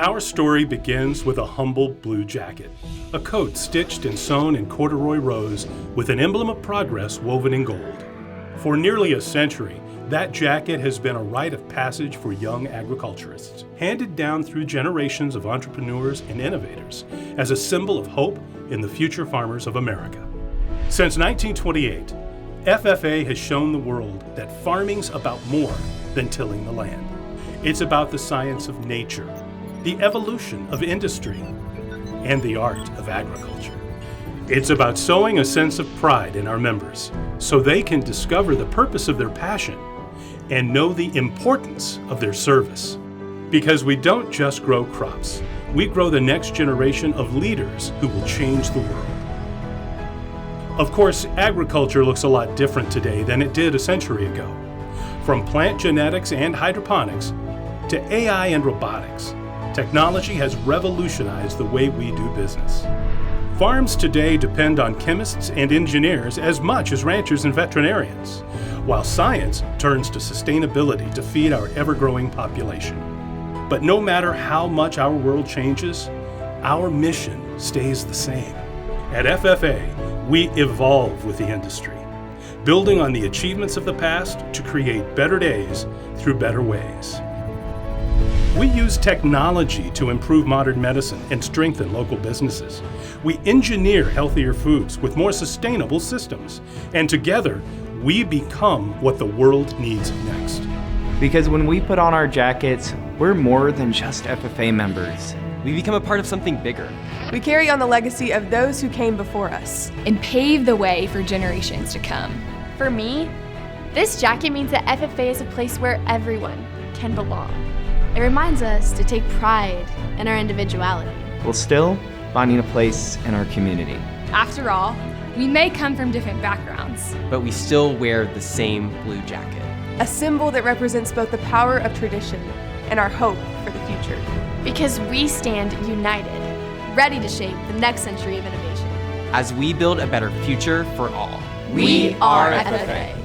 Our story begins with a humble blue jacket, a coat stitched and sewn in corduroy rose with an emblem of progress woven in gold. For nearly a century, that jacket has been a rite of passage for young agriculturists, handed down through generations of entrepreneurs and innovators as a symbol of hope in the future farmers of America. Since 1928, FFA has shown the world that farming's about more than tilling the land. It's about the science of nature, the evolution of industry, and the art of agriculture. It's about sowing a sense of pride in our members so they can discover the purpose of their passion and know the importance of their service. Because we don't just grow crops, we grow the next generation of leaders who will change the world. Of course, agriculture looks a lot different today than it did a century ago. From plant genetics and hydroponics to AI and robotics, technology has revolutionized the way we do business. Farms today depend on chemists and engineers as much as ranchers and veterinarians, while science turns to sustainability to feed our ever-growing population. But no matter how much our world changes, our mission stays the same. At FFA, we evolve with the industry, building on the achievements of the past to create better days through better ways. We use technology to improve modern medicine and strengthen local businesses. We engineer healthier foods with more sustainable systems. And together, we become what the world needs next. Because when we put on our jackets, we're more than just FFA members. We become a part of something bigger. We carry on the legacy of those who came before us and pave the way for generations to come. For me, this jacket means that FFA is a place where everyone can belong. It reminds us to take pride in our individuality, while still finding a place in our community. After all, we may come from different backgrounds, but we still wear the same blue jacket. A symbol that represents both the power of tradition and our hope for the future. Because we stand united, ready to shape the next century of innovation. As we build a better future for all. We are FFA.